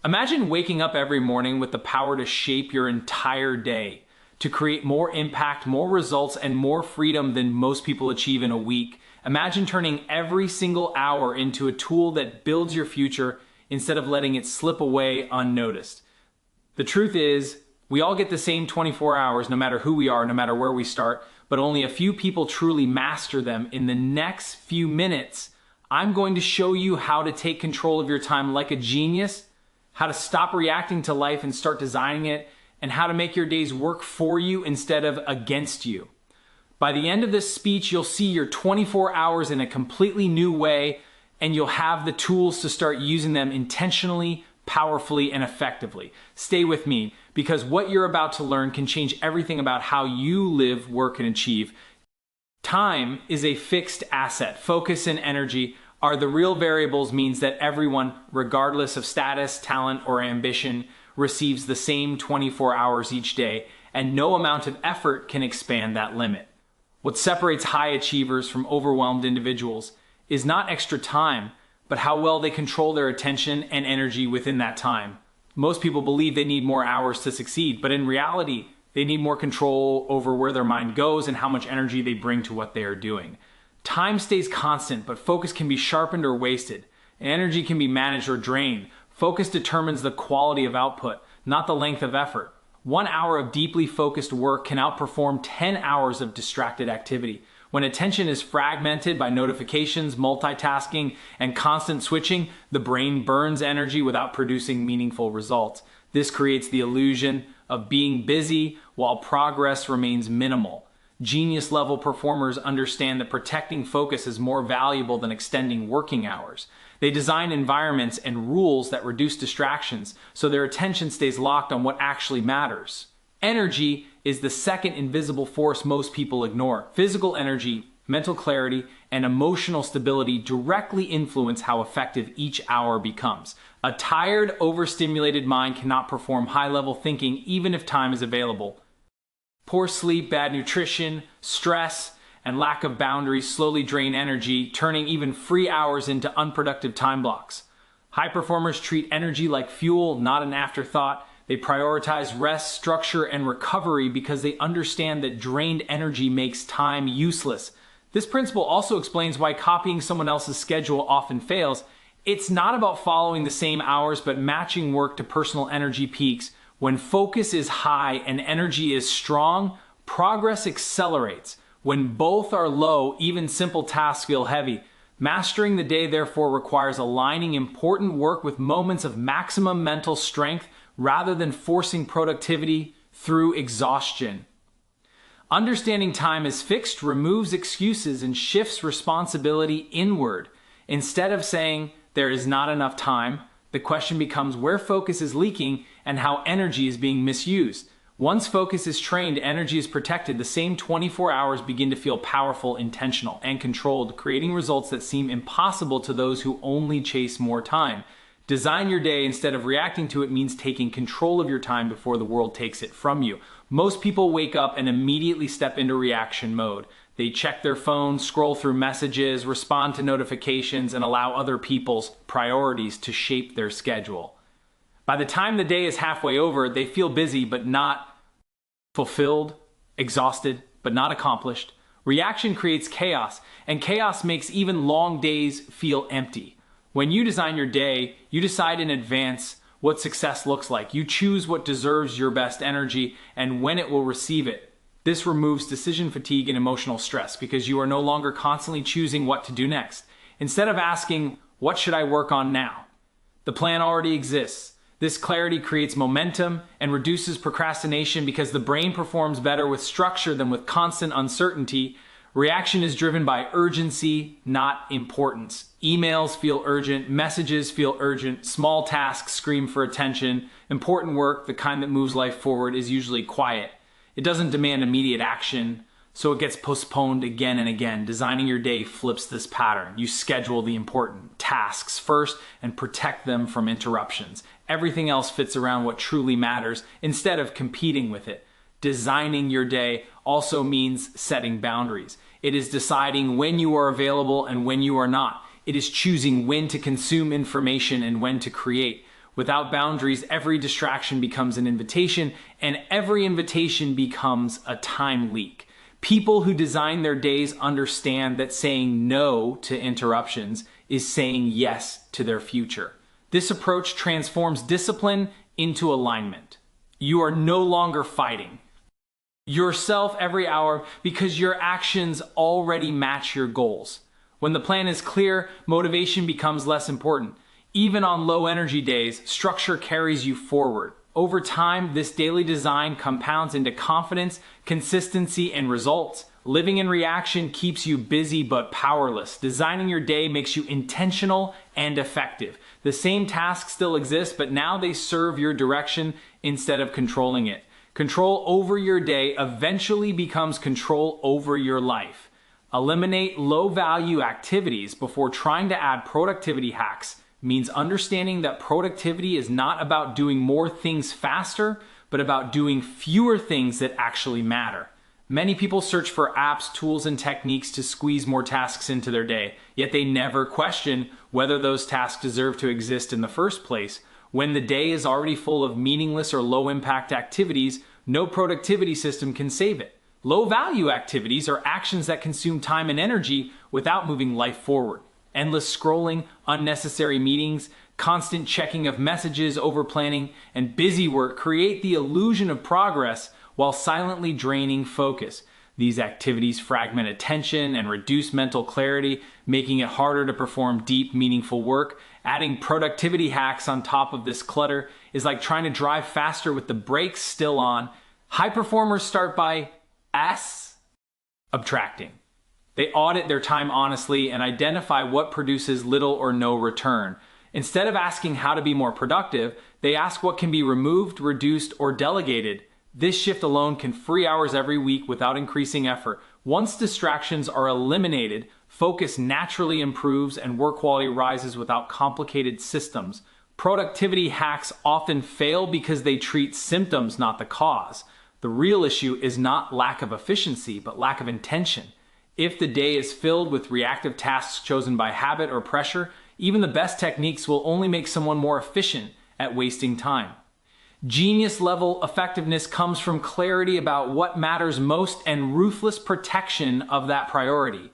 Imagine waking up every morning with the power to shape your entire day, to create more impact, more results, and more freedom than most people achieve in a week. Imagine turning every single hour into a tool that builds your future instead of letting it slip away unnoticed. The truth is, we all get the same 24 hours no matter who we are, no matter where we start, but only a few people truly master them. In the next few minutes, I'm going to show you how to take control of your time like a genius, how to stop reacting to life and start designing it, and how to make your days work for you instead of against you. By the end of this speech, you'll see your 24 hours in a completely new way, and you'll have the tools to start using them intentionally, powerfully, and effectively. Stay with me, because what you're about to learn can change everything about how you live, work, and achieve. Time is a fixed asset. Focus and energy are the real variables, means that everyone, regardless of status, talent, or ambition, receives the same 24 hours each day, and no amount of effort can expand that limit. What separates high achievers from overwhelmed individuals is not extra time, but how well they control their attention and energy within that time. Most people believe they need more hours to succeed, but in reality, they need more control over where their mind goes and how much energy they bring to what they are doing. Time stays constant, but focus can be sharpened or wasted. Energy can be managed or drained. Focus determines the quality of output, not the length of effort. 1 hour of deeply focused work can outperform 10 hours of distracted activity. When attention is fragmented by notifications, multitasking, and constant switching, the brain burns energy without producing meaningful results. This creates the illusion of being busy while progress remains minimal. Genius-level performers understand that protecting focus is more valuable than extending working hours. They design environments and rules that reduce distractions, so their attention stays locked on what actually matters. Energy is the second invisible force most people ignore. Physical energy, mental clarity, and emotional stability directly influence how effective each hour becomes. A tired, overstimulated mind cannot perform high-level thinking even if time is available. Poor sleep, bad nutrition, stress, and lack of boundaries slowly drain energy, turning even free hours into unproductive time blocks. High performers treat energy like fuel, not an afterthought. They prioritize rest, structure, and recovery because they understand that drained energy makes time useless. This principle also explains why copying someone else's schedule often fails. It's not about following the same hours, but matching work to personal energy peaks. When focus is high and energy is strong, progress accelerates. When both are low, even simple tasks feel heavy. Mastering the day, therefore, requires aligning important work with moments of maximum mental strength rather than forcing productivity through exhaustion. Understanding time is fixed removes excuses and shifts responsibility inward. Instead of saying, "there is not enough time," the question becomes where focus is leaking and how energy is being misused. Once focus is trained, energy is protected. The same 24 hours begin to feel powerful, intentional, and controlled, creating results that seem impossible to those who only chase more time. Design your day instead of reacting to it means taking control of your time before the world takes it from you. Most people wake up and immediately step into reaction mode. They check their phones, scroll through messages, respond to notifications, and allow other people's priorities to shape their schedule. By the time the day is halfway over, they feel busy but not fulfilled, exhausted but not accomplished. Reaction creates chaos, and chaos makes even long days feel empty. When you design your day, you decide in advance what success looks like. You choose what deserves your best energy and when it will receive it. This removes decision fatigue and emotional stress because you are no longer constantly choosing what to do next. Instead of asking, "what should I work on now?" the plan already exists. This clarity creates momentum and reduces procrastination because the brain performs better with structure than with constant uncertainty. Reaction is driven by urgency, not importance. Emails feel urgent, messages feel urgent, small tasks scream for attention. Important work, the kind that moves life forward, is usually quiet. It doesn't demand immediate action, so it gets postponed again and again. Designing your day flips this pattern. You schedule the important tasks first and protect them from interruptions. Everything else fits around what truly matters instead of competing with it. Designing your day also means setting boundaries. It is deciding when you are available and when you are not. It is choosing when to consume information and when to create. Without boundaries, every distraction becomes an invitation, and every invitation becomes a time leak. People who design their days understand that saying no to interruptions is saying yes to their future. This approach transforms discipline into alignment. You are no longer fighting yourself every hour because your actions already match your goals. When the plan is clear, motivation becomes less important. Even on low energy days, structure carries you forward. Over time, this daily design compounds into confidence, consistency, and results. Living in reaction keeps you busy but powerless. Designing your day makes you intentional and effective. The same tasks still exist, but now they serve your direction instead of controlling it. Control over your day eventually becomes control over your life. Eliminate low-value activities before trying to add productivity hacks means understanding that productivity is not about doing more things faster, but about doing fewer things that actually matter. Many people search for apps, tools, and techniques to squeeze more tasks into their day, yet they never question whether those tasks deserve to exist in the first place. When the day is already full of meaningless or low-impact activities, no productivity system can save it. Low-value activities are actions that consume time and energy without moving life forward. Endless scrolling, unnecessary meetings, constant checking of messages, overplanning, and busy work create the illusion of progress while silently draining focus. These activities fragment attention and reduce mental clarity, making it harder to perform deep, meaningful work. Adding productivity hacks on top of this clutter is like trying to drive faster with the brakes still on. High performers start by subtracting. They audit their time honestly and identify what produces little or no return. Instead of asking how to be more productive, they ask what can be removed, reduced, or delegated. This shift alone can free hours every week without increasing effort. Once distractions are eliminated, focus naturally improves and work quality rises without complicated systems. Productivity hacks often fail because they treat symptoms, not the cause. The real issue is not lack of efficiency, but lack of intention. If the day is filled with reactive tasks chosen by habit or pressure, even the best techniques will only make someone more efficient at wasting time. Genius-level effectiveness comes from clarity about what matters most and ruthless protection of that priority.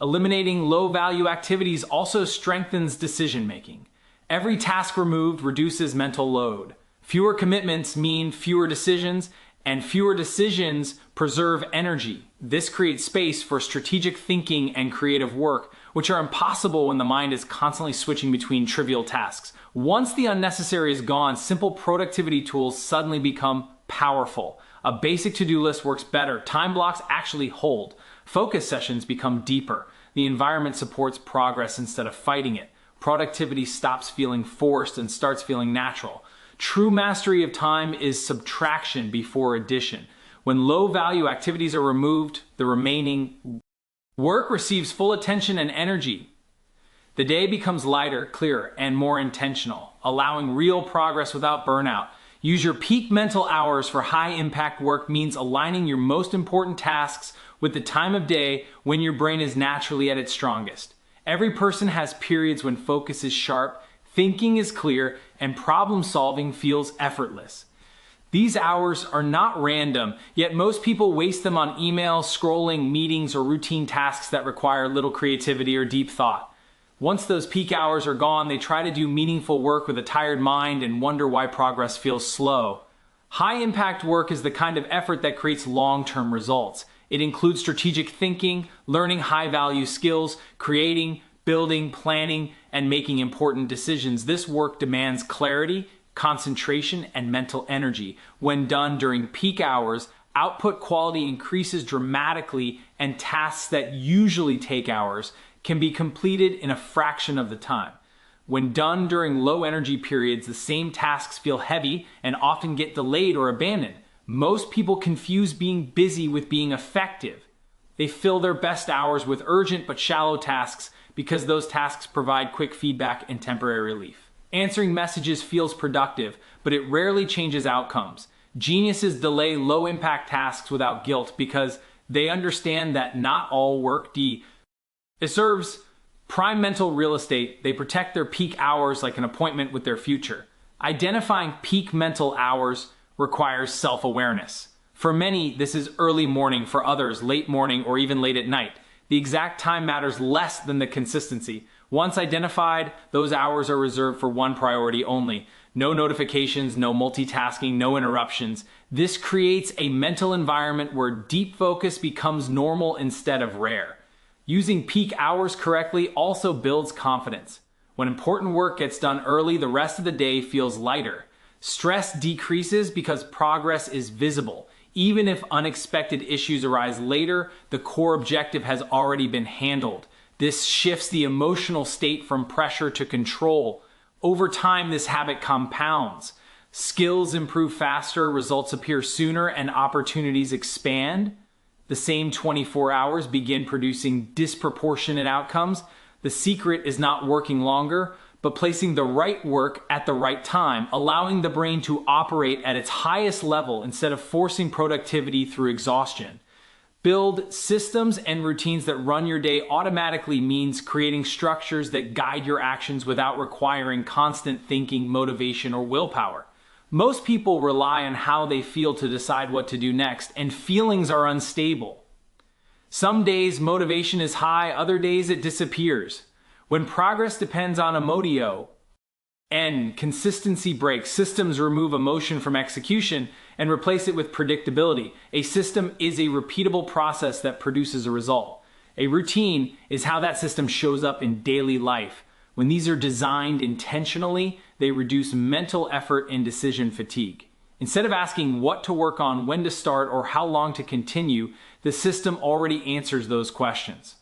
Eliminating low-value activities also strengthens decision-making. Every task removed reduces mental load. Fewer commitments mean fewer decisions, and fewer decisions preserve energy. This creates space for strategic thinking and creative work, which are impossible when the mind is constantly switching between trivial tasks. Once the unnecessary is gone, simple productivity tools suddenly become powerful. A basic to-do list works better. Time blocks actually hold. Focus sessions become deeper. The environment supports progress instead of fighting it. Productivity stops feeling forced and starts feeling natural. True mastery of time is subtraction before addition. When low-value activities are removed, the remaining work receives full attention and energy. The day becomes lighter, clearer, and more intentional, allowing real progress without burnout. Use your peak mental hours for high-impact work means aligning your most important tasks with the time of day when your brain is naturally at its strongest. Every person has periods when focus is sharp, thinking is clear, and problem-solving feels effortless. These hours are not random, yet most people waste them on email, scrolling, meetings, or routine tasks that require little creativity or deep thought. Once those peak hours are gone, they try to do meaningful work with a tired mind and wonder why progress feels slow. High-impact work is the kind of effort that creates long-term results. It includes strategic thinking, learning high-value skills, creating, building, planning, and making important decisions. This work demands clarity, concentration, and mental energy. When done during peak hours, output quality increases dramatically, and tasks that usually take hours can be completed in a fraction of the time. When done during low energy periods, the same tasks feel heavy and often get delayed or abandoned. Most people confuse being busy with being effective. They fill their best hours with urgent but shallow tasks because those tasks provide quick feedback and temporary relief. Answering messages feels productive, but it rarely changes outcomes. Geniuses delay low-impact tasks without guilt because they understand that not all work deserves prime mental real estate. They protect their peak hours like an appointment with their future. Identifying peak mental hours requires self-awareness. For many, this is early morning; for others, late morning or even late at night. The exact time matters less than the consistency. Once identified, those hours are reserved for one priority only. No notifications, no multitasking, no interruptions. This creates a mental environment where deep focus becomes normal instead of rare. Using peak hours correctly also builds confidence. When important work gets done early, the rest of the day feels lighter. Stress decreases because progress is visible. Even if unexpected issues arise later, the core objective has already been handled. This shifts the emotional state from pressure to control. Over time, this habit compounds. Skills improve faster, results appear sooner, and opportunities expand. The same 24 hours begin producing disproportionate outcomes. The secret is not working longer, but placing the right work at the right time, allowing the brain to operate at its highest level instead of forcing productivity through exhaustion. Build systems and routines that run your day automatically means creating structures that guide your actions without requiring constant thinking, motivation, or willpower. Most people rely on how they feel to decide what to do next, and feelings are unstable. Some days motivation is high, other days it disappears. When progress depends on emotio and consistency breaks, systems remove emotion from execution and replace it with predictability. A system is a repeatable process that produces a result. A routine is how that system shows up in daily life. When these are designed intentionally, they reduce mental effort and decision fatigue. Instead of asking what to work on, when to start, or how long to continue, the system already answers those questions.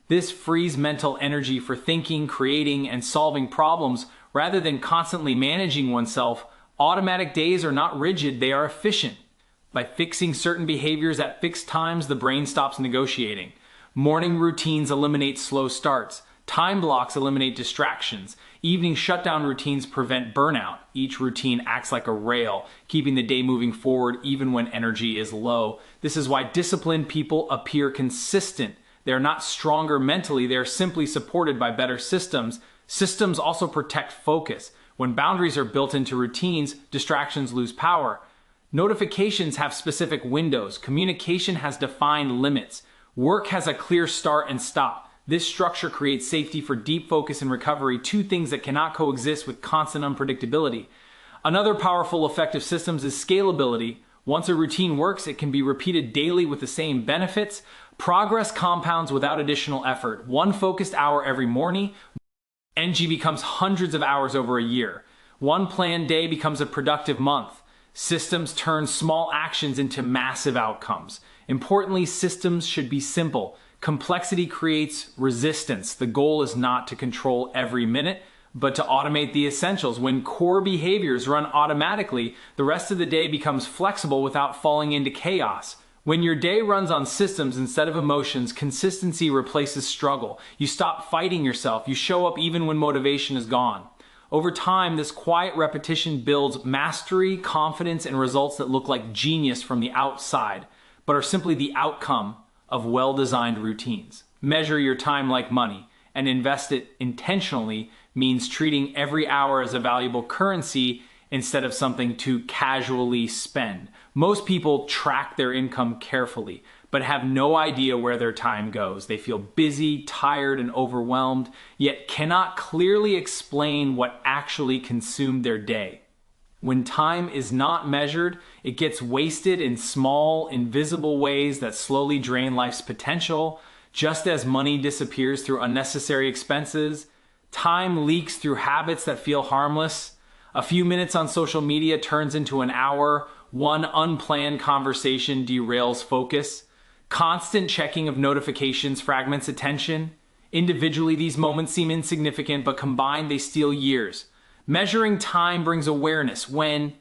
This frees mental energy for thinking, creating, and solving problems rather than constantly managing oneself. Automatic days are not rigid, they are efficient. By fixing certain behaviors at fixed times, the brain stops negotiating. Morning routines eliminate slow starts. Time blocks eliminate distractions. Evening shutdown routines prevent burnout. Each routine acts like a rail, keeping the day moving forward even when energy is low. This is why disciplined people appear consistent. They are not stronger mentally, they are simply supported by better systems. Systems also protect focus. When boundaries are built into routines, distractions lose power. Notifications have specific windows. Communication has defined limits. Work has a clear start and stop. This structure creates safety for deep focus and recovery, two things that cannot coexist with constant unpredictability. Another powerful effect of systems is scalability. Once a routine works, it can be repeated daily with the same benefits. Progress compounds without additional effort. One focused hour every morning, energy becomes hundreds of hours over a year. One planned day becomes a productive month. Systems turn small actions into massive outcomes. Importantly, systems should be simple. Complexity creates resistance. The goal is not to control every minute, but to automate the essentials. When core behaviors run automatically, the rest of the day becomes flexible without falling into chaos. When your day runs on systems instead of emotions, consistency replaces struggle. You stop fighting yourself. You show up even when motivation is gone. Over time, this quiet repetition builds mastery, confidence, and results that look like genius from the outside, but are simply the outcome of well-designed routines. Measure your time like money, and invest it intentionally means treating every hour as a valuable currency instead of something to casually spend. Most people track their income carefully, but have no idea where their time goes. They feel busy, tired, and overwhelmed, yet cannot clearly explain what actually consumed their day. When time is not measured, it gets wasted in small, invisible ways that slowly drain life's potential. Just as money disappears through unnecessary expenses, time leaks through habits that feel harmless. A few minutes on social media turns into an hour. One unplanned conversation derails focus. Constant checking of notifications fragments attention. Individually, these moments seem insignificant, but combined, they steal years. Measuring time brings awareness. When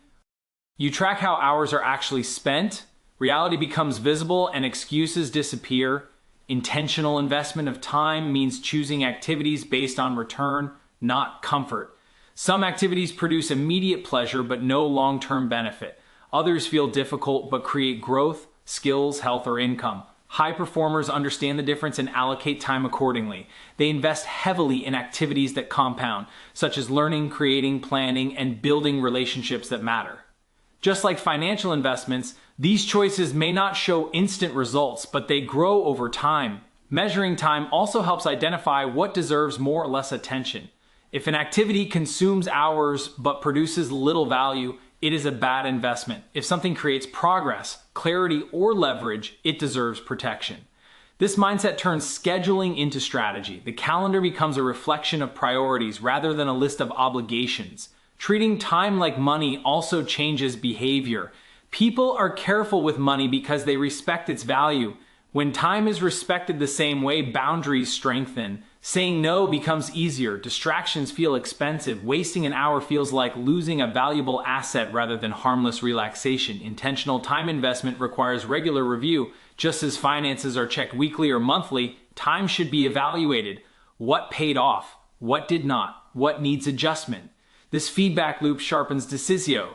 you track how hours are actually spent, reality becomes visible and excuses disappear. Intentional investment of time means choosing activities based on return, not comfort. Some activities produce immediate pleasure but no long-term benefit. Others feel difficult but create growth, skills, health, or income. High performers understand the difference and allocate time accordingly. They invest heavily in activities that compound, such as learning, creating, planning, and building relationships that matter. Just like financial investments, these choices may not show instant results, but they grow over time. Measuring time also helps identify what deserves more or less attention. If an activity consumes hours but produces little value, it is a bad investment. If something creates progress, clarity, or leverage, it deserves protection. This mindset turns scheduling into strategy. The calendar becomes a reflection of priorities rather than a list of obligations. Treating time like money also changes behavior. People are careful with money because they respect its value. When time is respected the same way, boundaries strengthen. Saying no becomes easier. Distractions feel expensive. Wasting an hour feels like losing a valuable asset rather than harmless relaxation. Intentional time investment requires regular review. Just as finances are checked weekly or monthly, time should be evaluated. What paid off? What did not? What needs adjustment? This feedback loop sharpens decision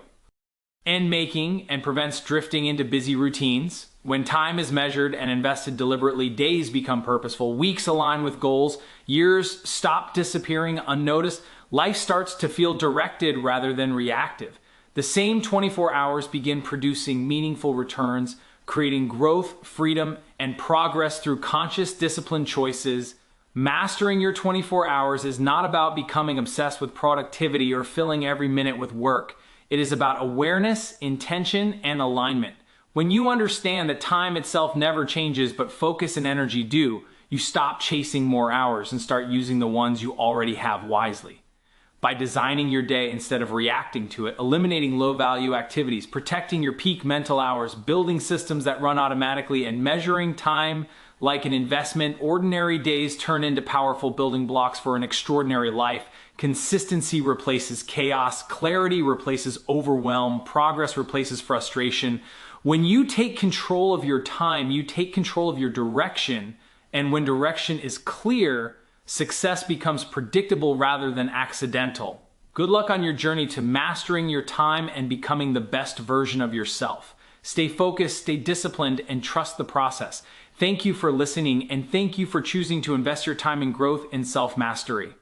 making and prevents drifting into busy routines. When time is measured and invested deliberately, days become purposeful, weeks align with goals, years stop disappearing unnoticed, life starts to feel directed rather than reactive. The same 24 hours begin producing meaningful returns, creating growth, freedom, and progress through conscious, disciplined choices. Mastering your 24 hours is not about becoming obsessed with productivity or filling every minute with work. It is about awareness, intention, and alignment. When you understand that time itself never changes, but focus and energy do, you stop chasing more hours and start using the ones you already have wisely. By designing your day instead of reacting to it, eliminating low-value activities, protecting your peak mental hours, building systems that run automatically, and measuring time like an investment, ordinary days turn into powerful building blocks for an extraordinary life. Consistency replaces chaos, clarity replaces overwhelm, progress replaces frustration. When you take control of your time, you take control of your direction, and when direction is clear, success becomes predictable rather than accidental. Good luck on your journey to mastering your time and becoming the best version of yourself. Stay focused, stay disciplined, and trust the process. Thank you for listening, and thank you for choosing to invest your time in growth and self-mastery.